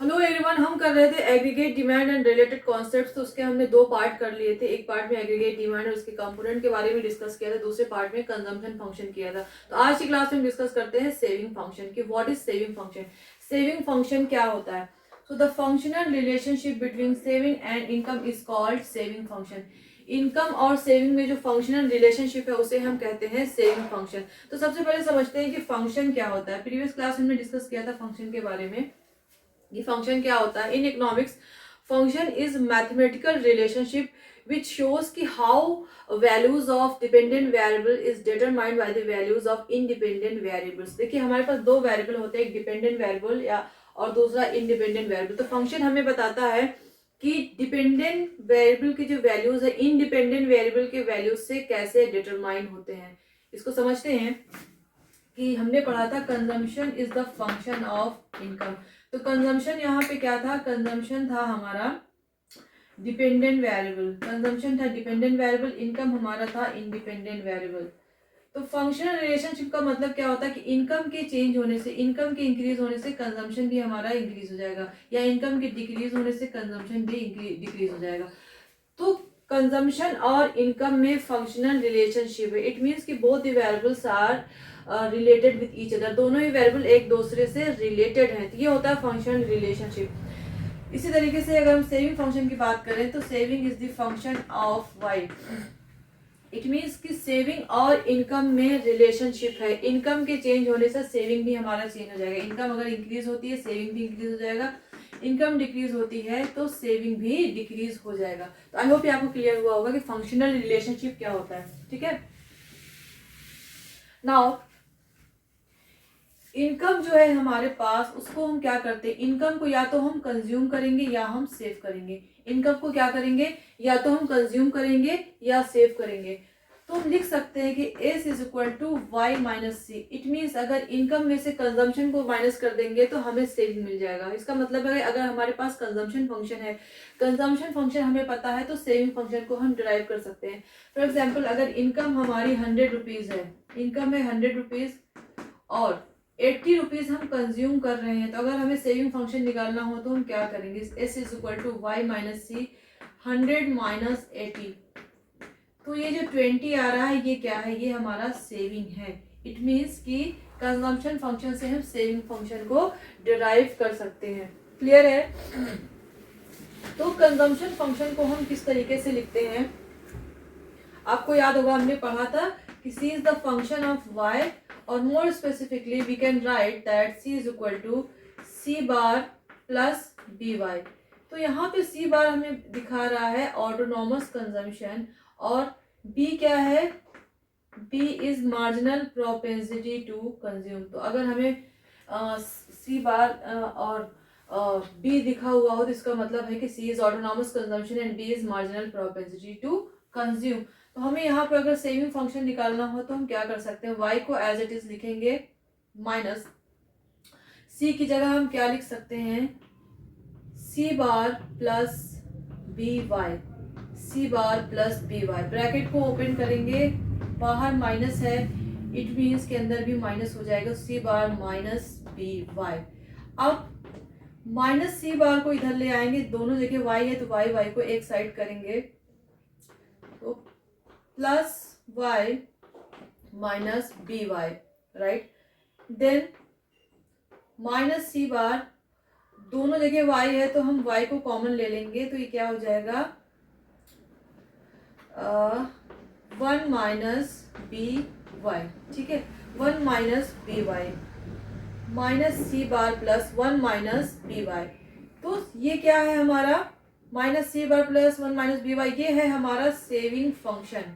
Hello everyone, हम कर रहे थे aggregate demand and related concepts. तो उसके हमने दो पार्ट कर लिए थे। एक पार्ट में एग्रीगेट डिमांड और उसके कंपोनेंट के बारे में डिस्कस किया था, दूसरे पार्ट में कंजम्पशन फंक्शन किया था। तो आज की क्लास में डिस्कस करते हैं सेविंग फंक्शन की। What is saving function? Saving function क्या होता है? So the functional relationship between saving and income is called saving function. Income और सेविंग में जो फंक्शनल रिलेशनशिप है उसे हम कहते हैं सेविंग फंक्शन। तो सबसे पहले समझते हैं कि फंक्शन क्या होता है। प्रीवियस क्लास में हमने डिस्कस किया था फंक्शन के बारे में। ये फंक्शन क्या होता है? In economics, function is mathematical relationship which shows कि how values of dependent variable is determined by the values of independent variables. देखिए, हमारे पास दो वेरिएबल होते हैं, एक डिपेंडेंट वेरिएबल या और दूसरा इंडिपेंडेंट वेरिएबल। तो फंक्शन हमें बताता है कि डिपेंडेंट वेरिएबल की जो वैल्यूज है इंडिपेंडेंट वेरिएबल के वैल्यूज से कैसे डिटरमाइन होते हैं। इसको समझते हैं कि हमने पढ़ा था consumption is the function of income. तो कंजम्पशन यहाँ पे क्या था? कंजम्पशन था हमारा डिपेंडेंट वेरिएबल, कंजम्पशन था डिपेंडेंट वेरिएबल, इनकम हमारा था इंडिपेंडेंट वेरिएबल। तो फंक्शनल रिलेशनशिप का मतलब क्या होता है कि इनकम के चेंज होने से, इनकम के इंक्रीज होने से कंजम्पशन भी हमारा इंक्रीज हो जाएगा, या इनकम के डिक्रीज होने से कंजम्पशन भी डिक्रीज हो जाएगा। तो कंजम्पशन और इनकम में फंक्शनल रिलेशनशिप है। इट मीन्स कि both the variables are related with each other. दोनों ही वेरिएबल एक दूसरे से रिलेटेड हैं। तो ये होता है फंक्शनल रिलेशनशिप। इसी तरीके से अगर हम सेविंग फंक्शन की बात करें तो saving is the function of Y. It means कि सेविंग और इनकम में रिलेशनशिप है। इनकम के चेंज होने से सेविंग भी हमारा चेंज हो जाएगा। इनकम अगर इंक्रीज होती है सेविंग भी इंक्रीज हो जाएगा, इनकम डिक्रीज होती है तो सेविंग भी डिक्रीज हो जाएगा। तो आई होप ये आपको क्लियर हुआ होगा कि फंक्शनल रिलेशनशिप क्या होता है। ठीक है, नाउ इनकम जो है हमारे पास, उसको हम क्या करते हैं? इनकम को या तो हम कंज्यूम करेंगे या हम सेव करेंगे। इनकम को क्या करेंगे? या तो हम कंज्यूम करेंगे या सेव करेंगे। तो हम लिख सकते हैं कि S is equal to Y minus C. It means अगर इनकम में से कंजम्पशन को माइनस कर देंगे तो हमें सेविंग मिल जाएगा। इसका मतलब है अगर हमारे पास कंजम्पशन फंक्शन है, कंजम्पशन फंक्शन हमें पता है, तो सेविंग फंक्शन को हम डिराइव कर सकते हैं। फॉर एग्जाम्पल, अगर इनकम हमारी 100 रुपीज है, इनकम है 100 रुपीज और 80 रुपीज हम कंज्यूम कर रहे हैं, तो अगर हमें सेविंग फंक्शन निकालना हो तो हम क्या करेंगे? S is equal to Y minus C, 100 minus 80। तो ये जो 20 आ रहा है ये क्या है? ये हमारा सेविंग है। इट मीन्स कि कंजम्पशन फंक्शन से हम सेविंग फंक्शन को डिराइव कर सकते हैं। क्लियर है? तो कंजम्पशन फंक्शन को हम किस तरीके से लिखते हैं? आपको याद होगा हमने पढ़ा था कि C is the function of y, और more specifically we can write that C is equal to C bar plus BY। तो यहाँ पे C बार हमें दिखा रहा है ऑटोनॉमस कंजम्पशन, और B क्या है? B is marginal propensity to consume. तो अगर हमें C बार और B दिखा हुआ हो तो इसका मतलब है कि C is autonomous consumption and B is marginal propensity to consume. तो हमें यहाँ पे अगर सेविंग फंक्शन निकालना हो तो हम क्या कर सकते हैं? Y को एज इट इज लिखेंगे माइनस C की जगह हम क्या लिख सकते हैं? C bar plus BY, C bar plus BY। Bracket को ओपन करेंगे, बाहर माइनस है, इट मीन्स के अंदर भी माइनस हो जाएगा, C बार माइनस BY। अब माइनस C बार को इधर ले आएंगे, दोनों जगह Y है तो Y को एक साइड करेंगे, तो plus y minus BY, right. Then minus C bar, दोनों जगह y है तो हम y को कॉमन ले लेंगे, तो ये क्या हो जाएगा? 1 माइनस BY। ठीक है, 1 minus BY minus C bar plus 1 minus BY। तो ये क्या है हमारा? Minus C bar plus 1 minus BY, ये है हमारा सेविंग फंक्शन।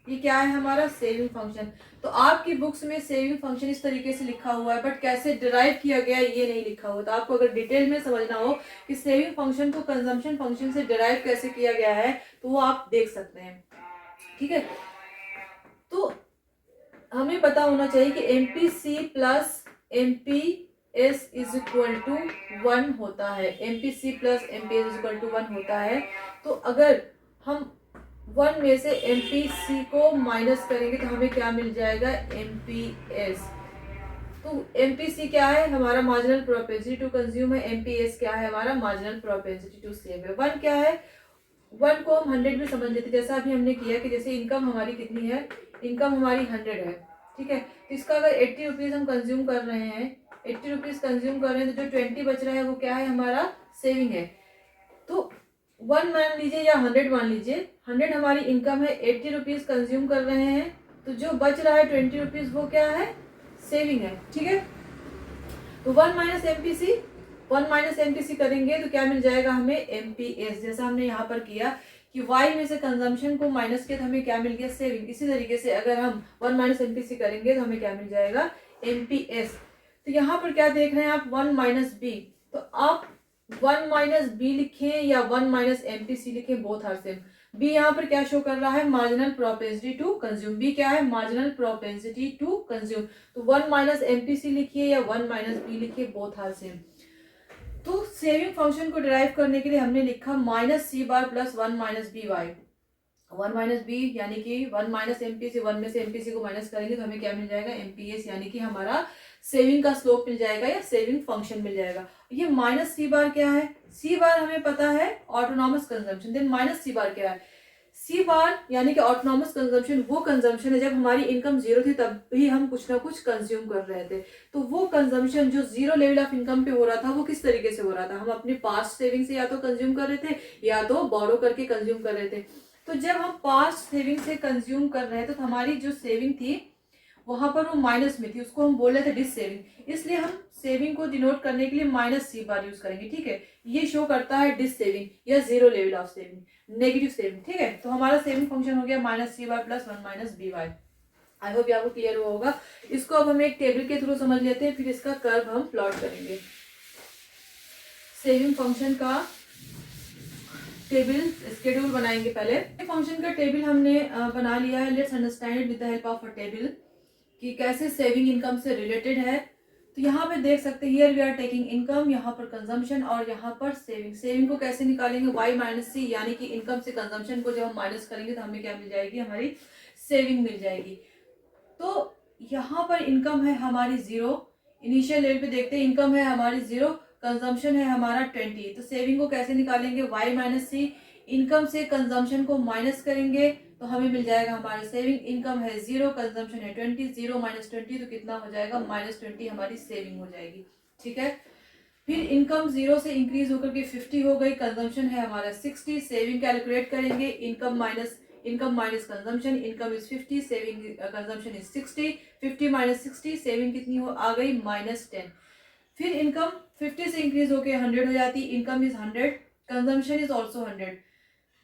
ये क्या है हमारा? Saving function. तो आपकी बुक्स में सेविंग फंक्शन इस तरीके से लिखा हुआ है, बट कैसे डिराइव किया गया है ये नहीं लिखा हुआ। तो आपको अगर डिटेल में समझना हो कि सेविंग फंक्शन को कंजम्पशन फंक्शन से डिराइव कैसे किया गया है तो वो आप देख सकते हैं। ठीक है, तो हमें पता होना चाहिए कि MPC plus MPS is equal to 1 होता है। MPC plus MPS is equal to 1 होता है। तो अगर हम 1 में से MPC को माइनस करेंगे तो हमें क्या मिल जाएगा? MPS। तो एमपीसी क्या है, हमारा मार्जिनल प्रोपेंसिटी टू कंज्यूम है। एमपीएस क्या है, हमारा मार्जिनल प्रोपेंसिटी टू सेव है। वन क्या है, वन को हम 100 भी समझ लेते, जैसा अभी हमने किया कि जैसे इनकम हमारी कितनी है, इनकम हमारी 100 है, ठीक है। तो इसका अगर 80 रुपीज हम कंज्यूम कर रहे हैं, 80 रुपीज कंज्यूम कर रहे हैं, तो जो 20 बच रहा है वो क्या है, हमारा सेविंग है। तो 1 मान लीजिए या 100 मान लीजिए, 100 हमारी इनकम है, 80 रुपीज कंज्यूम कर रहे हैं, तो जो बच रहा है 20 रुपीज वो क्या है, सेविंग है, ठीक है। तो 1 माइनस एमपीसी, 1 माइनस एमपीसी करेंगे तो क्या मिल जाएगा हमें, एमपीएस। जैसा हमने यहाँ पर किया कि वाई में से कंजम्पशन को माइनस किया तो हमें क्या मिल गया, सेविंग। इसी तरीके से अगर हम 1 माइनस एमपीसी करेंगे तो हमें क्या मिल जाएगा, एमपीएस। तो यहाँ पर क्या देख रहे हैं आप, 1 माइनस बी, तो आप 1 माइनस बी लिखें या 1 माइनस एमपीसी लिखें, बोथ आर सेम। बी यहाँ पर क्या शो कर रहा है, marginal propensity to consume. B क्या है, मार्जिनल प्रोपेंसिटी टू कंज्यूम। तो 1 माइनस एमपीसी लिखिए या 1 माइनस बी लिखिए, बोथ आर सेम। तो सेविंग फंक्शन को डिराइव करने के लिए हमने लिखा माइनस सी bar plus 1 minus B y. 1 minus b यानी कि 1 माइनस एमपीसी, 1 में से एमपीसी को माइनस करेंगे तो हमें क्या मिल जाएगा, एमपीएस, यानी कि हमारा सेविंग का स्लोप मिल जाएगा या सेविंग फंक्शन मिल जाएगा। ये माइनस सी बार क्या है, सी बार हमें पता है ऑटोनॉमस कंजम्पशन। देन माइनस सी बार क्या है, सी बार यानी कि ऑटोनॉमस कंजम्पशन वो कंजम्पशन है जब हमारी इनकम जीरो थी तब भी हम कुछ ना कुछ कंज्यूम कर रहे थे। तो वो कंजम्पशन जो जीरो लेवल ऑफ इनकम पे हो रहा था वो किस तरीके से हो रहा था, हम अपने पास्ट सेविंग से या तो कंज्यूम कर रहे थे या तो बोरो करके कंज्यूम कर रहे थे। तो जब हम पास्ट सेविंग से कंज्यूम कर रहे थे तो हमारी जो सेविंग थी वहां पर वो माइनस में थी, उसको हम बोल रहे थे डिस सेविंग, इसलिए हम सेविंग को डिनोट करने के लिए माइनस सी बार यूज करेंगे, ठीक है। ये शो करता है डिस सेविंग या zero level of saving, negative saving, ठीक है। तो हमारा सेविंग फंक्शन हो गया minus C bar plus 1 minus B Y. I hope आपको क्लियर हुआ होगा। इसको अब हम एक टेबल के थ्रू समझ लेते हैं, फिर इसका कर्व हम प्लॉट करेंगे। सेविंग फंक्शन का टेबल स्केड्यूल बनाएंगे। पहले फंक्शन का टेबल हमने बना लिया है। Let's understand it with the help of a table कि कैसे सेविंग इनकम से रिलेटेड है। तो यहाँ पे देख सकते हैं, here we are taking income, यहाँ पर कंजम्पशन और यहाँ पर सेविंग। सेविंग को कैसे निकालेंगे, वाई माइनस सी, यानी कि इनकम से कंजम्पशन को जब हम माइनस करेंगे तो हमें क्या मिल जाएगी, हमारी सेविंग मिल जाएगी। तो यहाँ पर इनकम है हमारी 0, इनिशियल लेवल पे देखते हैं, इनकम है हमारी 0, कंजम्पशन है हमारा 20। तो सेविंग को कैसे निकालेंगे, वाई माइनस सी, इनकम से कंजम्पशन को माइनस करेंगे तो हमें मिल जाएगा हमारा सेविंग। इनकम है 0, कंजम्पशन है 20, 0 माइनस 20 तो कितना हो जाएगा, माइनस 20 हमारी सेविंग हो जाएगी, ठीक है। फिर इनकम 0 से इंक्रीज होकर के 50 हो गई, कंजम्पशन है हमारा 60, सेविंग कैलकुलेट करेंगे, income minus consumption, income is 50, saving consumption is 60, 50 minus 60, saving कितनी हो आ गई, माइनस 10। फिर इनकम 50 से इंक्रीज होकर 100 हो जाती, income is 100, consumption is also 100।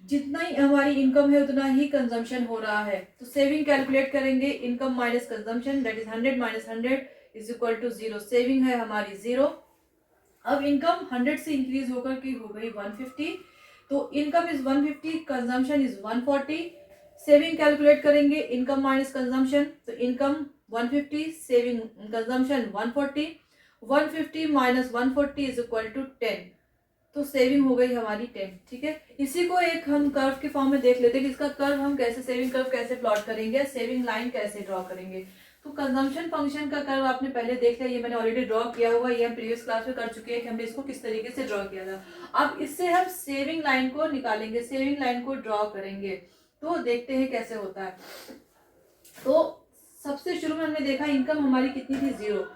जितना ही हमारी इनकम है उतना ही कंजम्पशन हो रहा है, तो सेविंग कैलकुलेट करेंगे, income minus consumption that is 100 minus 100 is equal to 0, saving है हमारी 0। अब इनकम 100 से इंक्रीज होकर की हो गई 150, तो income is 150, consumption is 140, saving calculate करेंगे, इनकम माइनस कंजम्पशन, तो income 150, saving consumption 140, 150 minus 140 is equal to 10, तो सेविंग हो गई हमारी 10, ठीक है। इसी को एक हम कर्व के फॉर्म में देख लेते हैं कि इसका कर्व हम कैसे, सेविंग कर्व कैसे प्लॉट करेंगे, सेविंग लाइन कैसे ड्रॉ करेंगे। तो कंजम्पशन फंक्शन का कर्व आपने पहले देख लिया, ये मैंने ऑलरेडी ड्रॉ किया हुआ, ये हम प्रीवियस क्लास में कर चुके हैं कि हमने इसको किस तरीके से ड्रॉ किया था। अब इससे हम सेविंग लाइन को निकालेंगे, सेविंग लाइन को ड्रॉ करेंगे, तो देखते हैं कैसे होता है। तो सबसे शुरू में हमने देखा इनकम हमारी कितनी थी, 0,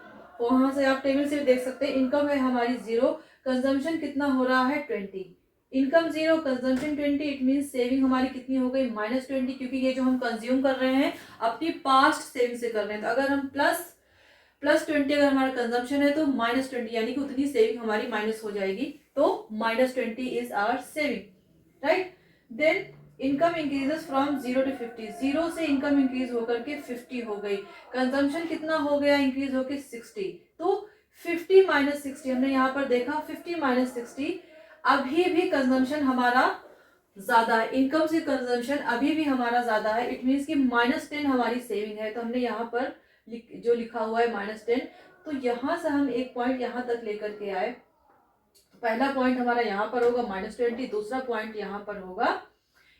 वहां से आप टेबल से भी देख सकते हैं, इनकम है हमारी 0, कंजम्पशन कितना हो रहा है 20, income 0, consumption 20, it mean saving हमारी कितनी हो गई, माइनस 20, क्योंकि ये जो हम कंज्यूम कर रहे हैं अपनी पास्ट सेविंग से कर रहे हैं। तो अगर हम प्लस 20 अगर हमारा कंजम्पशन है तो माइनस 20 यानी कि उतनी सेविंग हमारी माइनस हो जाएगी, तो minus 20 is our saving, right. Then income increases from 0 to 50, 0 से इनकम इंक्रीज होकर के 50 हो गई, कंजम्पशन कितना हो गया, इंक्रीज होकर 60, तो 50 माइनस 60 हमने यहाँ पर देखा, 50 माइनस 60, अभी भी कंजम्पशन हमारा ज्यादा है, इनकम से कंजम्पशन अभी भी हमारा ज्यादा है, इट मीन्स कि माइनस 10 हमारी सेविंग है। तो हमने यहाँ पर जो लिखा हुआ है माइनस 10, तो यहाँ से हम एक पॉइंट यहाँ तक लेकर के आए, तो पहला पॉइंट हमारा यहाँ पर होगा माइनस 20, दूसरा पॉइंट यहाँ पर होगा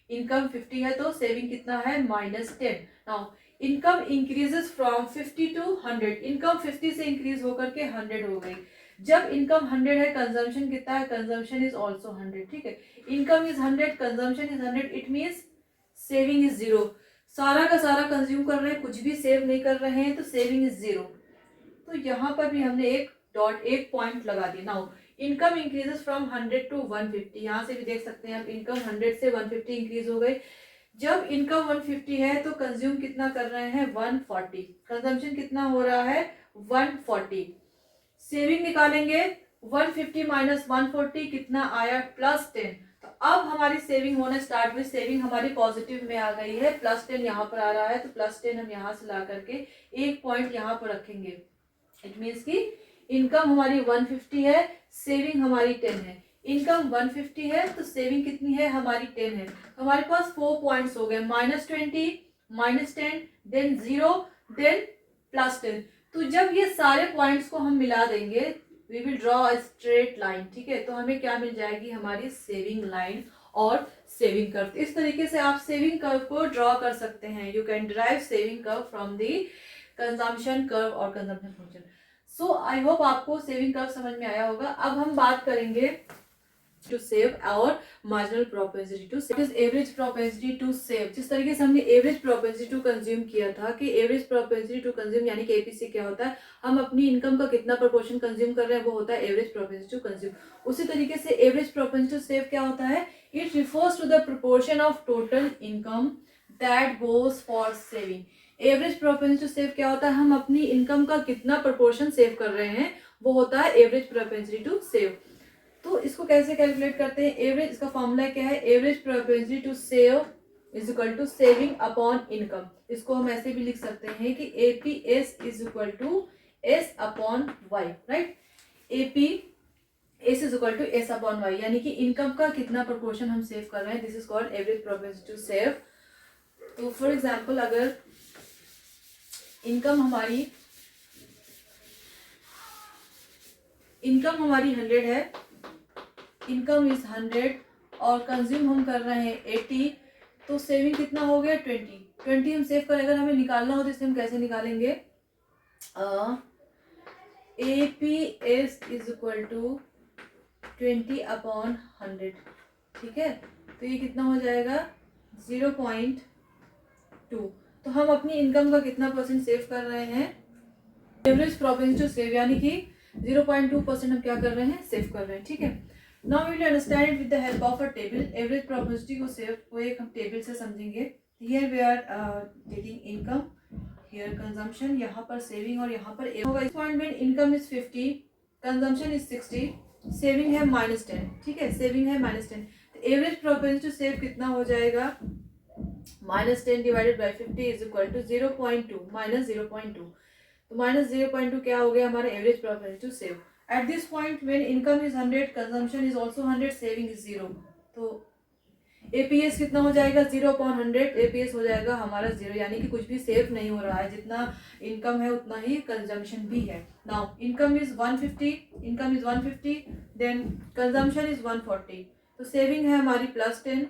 इनकम 50 है तो सेविंग कितना है, minus 10। Now income increases from 50 to 100, income 50 से इंक्रीज होकर के 100 हो गई। जब इनकम 100 है, कंजम्पशन कितना है, कंजम्पशन इज ऑल्सो 100, ठीक है। Income is 100, consumption is 100, it means saving is 0। सारा का सारा कंज्यूम कर रहे हैं, कुछ भी सेव नहीं कर रहे हैं, तो सेविंग इज 0। तो यहाँ पर भी हमने एक पॉइंट लगा दिया। Now income increases from 100 to 150, यहाँ से भी देख सकते हैं आप, इनकम 100 से 150 इंक्रीज हो गई। जब इनकम 150 है तो कंज्यूम कितना कर रहे हैं, 140, कंजम्पशन कितना हो रहा है, 140। सेविंग निकालेंगे, 150 माइनस 140 कितना आया, +10। तो अब हमारी सेविंग होना स्टार्ट हुई, सेविंग हमारी पॉजिटिव में आ गई है, +10 यहाँ पर आ रहा है, तो +10 हम यहाँ से ला करके एक पॉइंट यहाँ पर रखेंगे। इट मीन्स कि इनकम हमारी 150 है, सेविंग हमारी 10 है। इनकम 150 है तो सेविंग कितनी है, हमारी 10 है। तो हमारे पास 4 पॉइंट्स हो गए, -20, -10, देन 0, देन +10। तो जब ये सारे पॉइंट्स को हम मिला देंगे, we will draw a straight line, ठीक है। तो हमें क्या मिल जाएगी, हमारी सेविंग लाइन और सेविंग कर्व। इस तरीके से आप सेविंग कर्व को ड्रॉ कर सकते हैं। You can derive saving curve from the consumption curve और consumption function. So I hope आपको सेविंग कर्व समझ में आया होगा। अब हम बात करेंगे टू सेव और marginal propensity to save, average propensity to save. जिस तरीके से हमने एवरेज प्रोपेंसिटी टू कंज्यूम किया था कि एवरेज प्रोपेंसिटी टू कंज्यूम यानी कि एपीसी क्या होता है, हम अपनी इनकम का कितना प्रोपोर्शन कंज्यूम कर रहे हैं, वो होता है एवरेज प्रोपेंसिटी टू कंज्यूम। उसी तरीके से एवरेज प्रोपेंसिटी टू सेव क्या होता है, it refers to the proportion of total income that goes for saving. Average propensity to save क्या होता है, हम अपनी इनकम का कितना प्रोपोर्शन सेव कर रहे हैं, वो होता है एवरेज प्रोपेंसिटी टू सेव। तो इसको कैसे कैलकुलेट करते हैं, एवरेज, इसका फॉर्मूला क्या है, average propensity to save is equal to saving upon income. इसको हम ऐसे भी लिख सकते हैं कि APS is equal to S upon Y, right. APS is equal to S upon Y, यानी कि इनकम का कितना प्रोपोर्शन हम सेव कर रहे हैं, this is called average propensity to save. तो फॉर एग्जाम्पल, अगर इनकम हमारी 100 है, इनकम इज 100 और कंज्यूम हम कर रहे हैं 80, तो सेविंग कितना हो गया, 20 हम सेव करें। अगर हमें निकालना हो तो इसे हम कैसे निकालेंगे, APS is equal to 20 upon 100, ठीक है। तो ये कितना हो जाएगा, 0.2। तो हम अपनी इनकम का कितना परसेंट सेव कर रहे हैं, एवरेज प्रोपेंसिटी टू सेव, यानी कि 0.2% हम क्या कर रहे हैं, सेव कर रहे हैं, ठीक है। Now we will understand it with the help of a table. Average propensity को सेव को एक हम टेबल से समझेंगे। Here we are taking income, here consumption, यहाँ पर सेविंग और यहाँ पर होगा। इस पॉइंट में income is 50, consumption is 60, saving है -10, ठीक है, सेविंग है -10। तो एवरेज प्रोपेंसिटी टू सेव कितना हो जाएगा, -10 divided by 50 is equal to 0.2 -0.2। तो -0.2 क्या हो गया, हमारा average propensity to save. At this point when income is 100, consumption is also 100, saving is 0, तो APS कितना हो जाएगा, 0/100, APS हो जाएगा हमारा 0, यानी कि कुछ भी सेव नहीं हो रहा है, जितना इनकम है उतना ही कंजम्पशन भी है। Now income is 150, then consumption is 140, तो सेविंग है हमारी +10।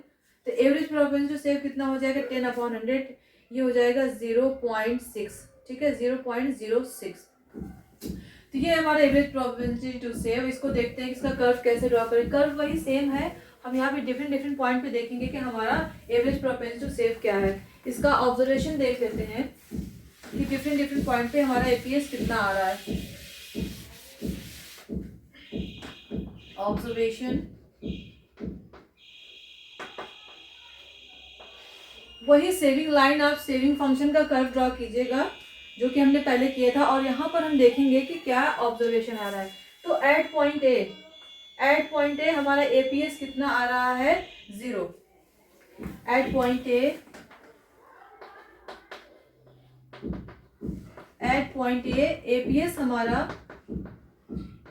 तो एवरेज प्रोपेंसिटी टू सेव कितना हो जाएगा, 10/100, ये हो जाएगा 0.6, ठीक है, 0.06। तो ये हमारा एवरेज प्रोपेंसिटी टू सेव। इसको देखते हैं कि इसका कर्व कैसे ड्रॉ करें। कर्व वही सेम है, हम यहाँ पे डिफरेंट पॉइंट पे देखेंगे कि हमारा एवरेज प्रोपेंसिटी टू सेव क्या है। इसका ऑब्जर्वेशन देख लेते हैं कि डिफरेंट पॉइंट पे हमारा एपीएस कितना आ रहा है। ऑब्जर्वेशन, वही सेविंग लाइन, आप सेविंग फंक्शन का कर्व ड्रॉ कीजिएगा जो कि हमने पहले किया था, और यहाँ पर हम देखेंगे कि क्या ऑब्जर्वेशन आ रहा है। तो एट पॉइंट ए हमारा एपीएस कितना आ रहा है, 0। एट पॉइंट ए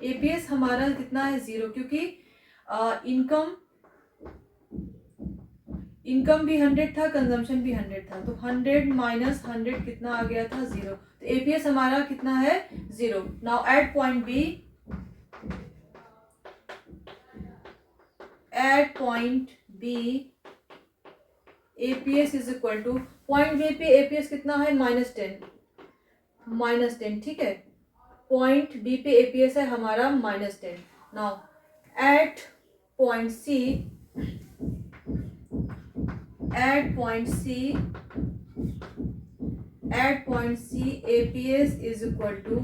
एपीएस हमारा कितना है, 0, क्योंकि इनकम भी 100 था, कंजम्पशन भी 100 था, तो 100 माइनस 100 कितना आ गया था, 0। तो एपीएस हमारा कितना है, 0। Now at point B APS is equal to, point B पे एपीएस कितना है, -10, ठीक है। पॉइंट बी पे एपीएस है हमारा -10। Now at point C, at point C APS is equal to,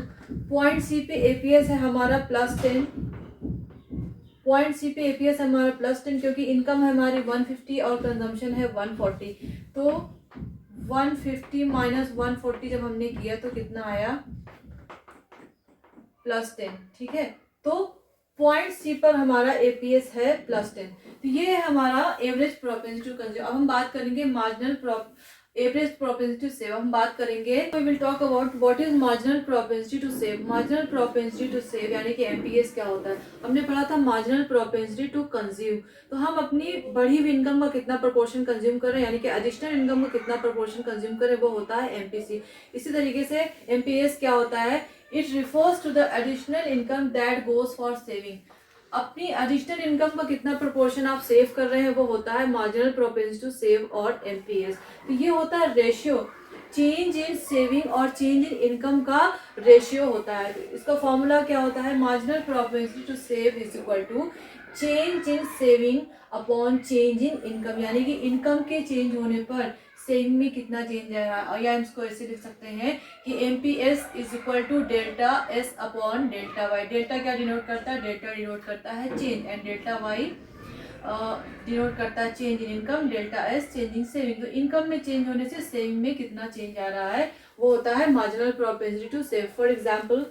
point C पे एपीएस है हमारा +10, पॉइंट सी पे एपीएस हमारा +10 क्योंकि इनकम है हमारी 150 और कंजम्पशन है 140। तो 150 माइनस 140 जब हमने किया तो कितना आया, +10, ठीक है। तो पॉइंट सी पर हमारा एपीएस है +10। तो ये है हमारा एवरेज प्रोपेंसिटी टू कंज्यूम। अब हम बात करेंगे marginal average propensity to save. हम बात करेंगे, we will talk about what is marginal propensity to save. Marginal propensity to save यानी कि एमपीएस क्या होता है। हमने पढ़ा था मार्जिनल प्रोपेंसिटी टू कंज्यूम, तो हम अपनी बढ़ी हुई इनकम का कितना प्रोपोर्शन कंज्यूम कर रहे हैं, यानी कि एडिशनल इनकम का कितना प्रोपोर्शन कंज्यूम करें, वो होता है एमपीसी। इसी तरीके से एमपीएस क्या होता है, it refers to the additional income that goes for saving. अपनी एडिशनल इनकम का कितना प्रोपोर्शन आप सेव कर रहे हैं, वो होता है मार्जिनल प्रोपेंसिटी टू सेव और एमपीएस। तो ये होता है रेशियो, चेंज इन सेविंग और चेंज इन इनकम का रेशियो होता है। तो इसका फॉर्मूला क्या होता है, marginal propensity to save is equal to change in saving upon change in income, यानी कि इनकम के चेंज होने पर सेविंग में कितना चेंज आएगा। या हम इसको ऐसे लिख सकते हैं कि MPS is equal to delta S upon delta Y. Delta क्या डिनोट करता है, डेल्टा डिनोट करता है change, and delta Y denote करता है change in income, delta S change in saving. तो इनकम में चेंज होने से सेविंग में कितना चेंज आ रहा है, वो होता है marginal propensity to save. For example,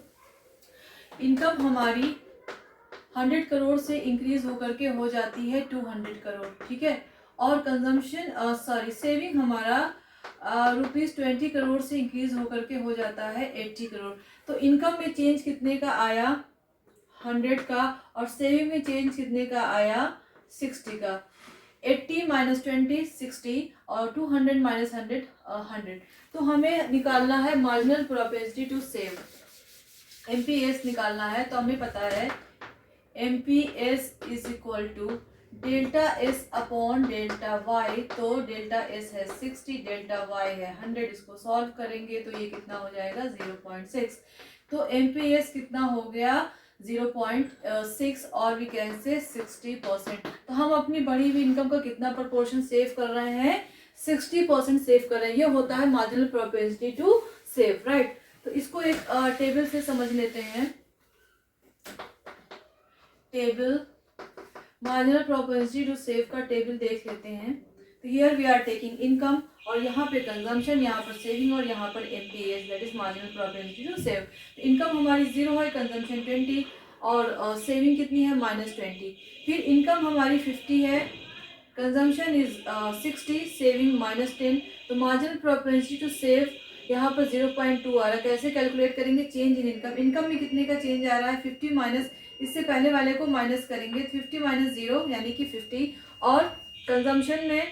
income हमारी 100 करोड़ से इंक्रीज होकर के हो जाती है 200 करोड़, ठीक है। और कंजम्पशन सेविंग हमारा ₹20 करोड़ से इंक्रीज होकर के हो जाता है 80 करोड़। तो इनकम में चेंज कितने का आया, 100 का, और सेविंग में चेंज कितने का आया, 60 का। 80 माइनस 20 60 और 200 माइनस 100 100। तो हमें निकालना है marginal propensity to save, MPS निकालना है। तो हमें पता है MPS is equal to delta S upon delta Y. तो डेल्टा एस है 60, डेल्टा वाई है 100। इसको सॉल्व करेंगे तो ये कितना हो जाएगा, 0.6। तो एमपीएस कितना हो गया, 0.6, और वी कैन से 60%। तो हम अपनी बढ़ी हुई इनकम का कितना प्रोपोर्शन सेव कर रहे हैं, 60% सेव कर रहे हैं। ये होता है marginal propensity to save, right. तो इसको एक टेबल से समझ लेते हैं। Table, marginal propensity to save का टेबल देख लेते हैं। तो here we are taking income, और यहाँ पे कंजम्पशन, यहाँ पर सेविंग, और यहाँ पर MPS, that is marginal propensity to save. Income हमारी 0 है, कंजम्पशन 20, और सेविंग कितनी है, -20। फिर इनकम हमारी 50 है, कंजम्पशन इज 60, सेविंग -10। तो मार्जिनल प्रोपेंसिटी टू सेव यहाँ पर 0.2 आ रहा है। कैसे कैलकुलेट करेंगे, चेंज इन इनकम। इनकम में कितने का चेंज आ रहा है, 50 माइनस, इससे पहले वाले को माइनस करेंगे, 50 माइनस 0 यानी कि 50। और कंजम्पशन में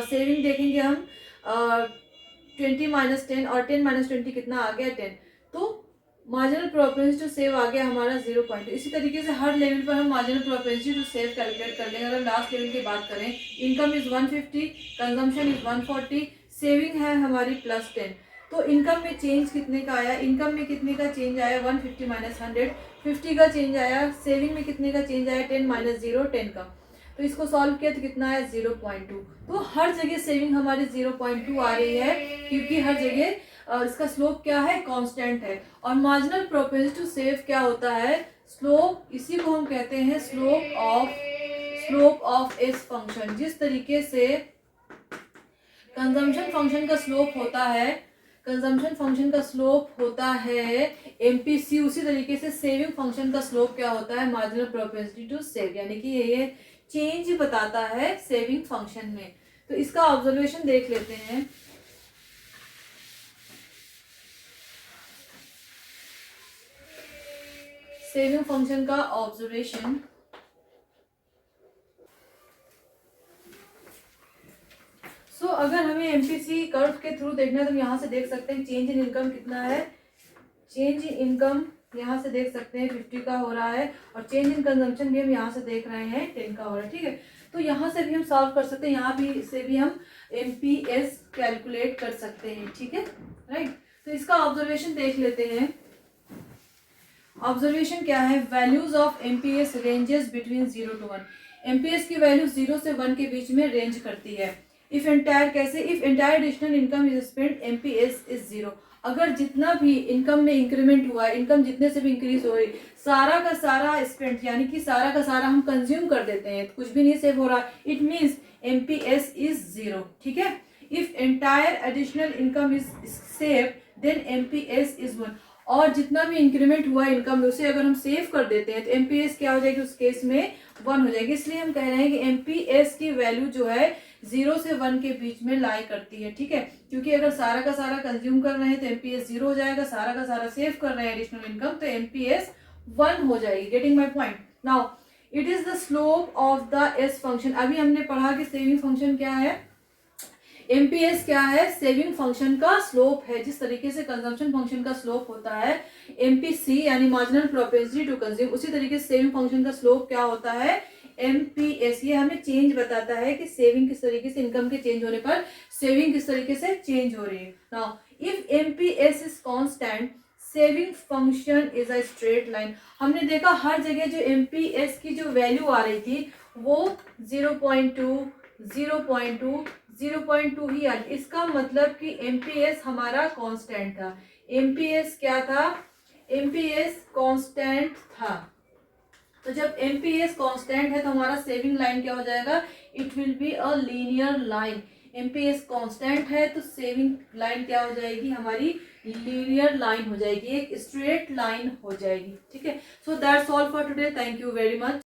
सेविंग देखेंगे हम 20 माइनस 10, और 10 माइनस 20 कितना आ गया, 10। तो मार्जिनल प्रोपेंसिटी टू सेव आ गया हमारा 0.2। इसी तरीके से हर लेवल पर हम marginal propensity to save calculate कर लेंगे। अगर लास्ट लेवल की बात करें, income is 150, consumption is 140, saving है हमारी +10। तो इनकम में चेंज कितने का आया, इनकम में कितने का चेंज आया, 150 माइनस 100, 50 का चेंज आया। सेविंग में कितने का चेंज आया, 10 माइनस 0 10 का। तो इसको सॉल्व किया तो कितना आया, 0.2। तो हर जगह सेविंग हमारी 0.2 आ रही है, क्योंकि हर जगह इसका स्लोप क्या है, कांस्टेंट है। और मार्जिनल प्रोपेंसिटी टू सेव क्या होता है, स्लोप, इसी को हम कहते हैं स्लोप ऑफ एस फंक्शन। जिस तरीके से कंजम्पशन फंक्शन का स्लोप होता है, कंजम्पशन फंक्शन का स्लोप होता है एमपीसी, उसी तरीके से सेविंग फंक्शन का स्लोप क्या होता है, मार्जिनल प्रोपेंसिटी टू सेव, यानी कि ये चेंज बताता है सेविंग फंक्शन में। तो इसका ऑब्जर्वेशन देख लेते हैं। सेविंग फंक्शन का ऑब्जर्वेशन, अगर हमें एमपीसी कर्व के थ्रू देखना है तो हम यहाँ से देख सकते हैं चेंज इन इनकम कितना है, चेंज इन इनकम यहाँ से देख सकते हैं 50 का हो रहा है, और चेंज इन कंजम्पशन भी हम यहाँ से देख रहे हैं 10 का हो रहा है। ठीक है, तो यहाँ से भी हम सॉल्व कर सकते हैं, यहाँ भी से भी हम MPS कैलकुलेट कर सकते हैं। ठीक है, राइट। तो इसका ऑब्जर्वेशन देख लेते हैं। ऑब्जर्वेशन क्या है, values of MPS ranges between 0 to 1। MPS की वैल्यू 0 से 1 के बीच में रेंज करती है। इफ एंटायर कैसे, if entire additional income is spend MPS is 0। अगर जितना भी इनकम में इंक्रीमेंट हुआ है, इनकम जितने से भी इंक्रीज हो रही, सारा का सारा स्पेंड यानी कि सारा का सारा हम कंज्यूम कर देते हैं, कुछ भी नहीं सेव हो रहा, इट मीन्स MPS इज 0। ठीक है, if entire additional income is save then MPS is 1। और जितना भी इंक्रीमेंट हुआ इनकम में उसे अगर हम सेव कर देते हैं तो MPS क्या हो जाएगी, उस केस में 1 हो जाएगी। इसलिए हम कह रहे हैं कि MPS की वैल्यू जो है 0 से 1 के बीच में लाई करती है। ठीक है, क्योंकि अगर सारा का सारा कंज्यूम कर रहे हैं तो MPS 0 हो जाएगा, सारा का सारा सेव कर रहे हैं एडिशनल इनकम तो MPS 1 हो जाएगी। Getting my point. Now it is the slope of the S function. अभी हमने पढ़ा कि सेविंग फंक्शन क्या है, MPS क्या है, सेविंग फंक्शन का स्लोप है। जिस तरीके से कंजम्पशन फंक्शन का स्लोप होता है MPC यानी मार्जिनल प्रोपेंसिटी टू कंज्यूम, उसी तरीके से सेविंग फंक्शन का स्लोप क्या होता है, MPS। ये हमें चेंज बताता है कि सेविंग किस तरीके से, इनकम के चेंज होने पर सेविंग किस तरीके से चेंज हो रही है। Now if MPS is constant saving function is a straight line. हमने देखा हर जगह जो MPS की जो वैल्यू आ रही थी वो 0.2 0.2 0.2 ही आई। इसका मतलब कि MPS हमारा कांस्टेंट था। MPS क्या था, MPS कांस्टेंट था। तो जब MPS कांस्टेंट है तो हमारा सेविंग लाइन क्या हो जाएगा, it will be a linear line. MPS constant है तो सेविंग लाइन क्या हो जाएगी, हमारी लीनियर लाइन हो जाएगी, एक स्ट्रेट लाइन हो जाएगी। ठीक है, so that's all for today, thank you very much.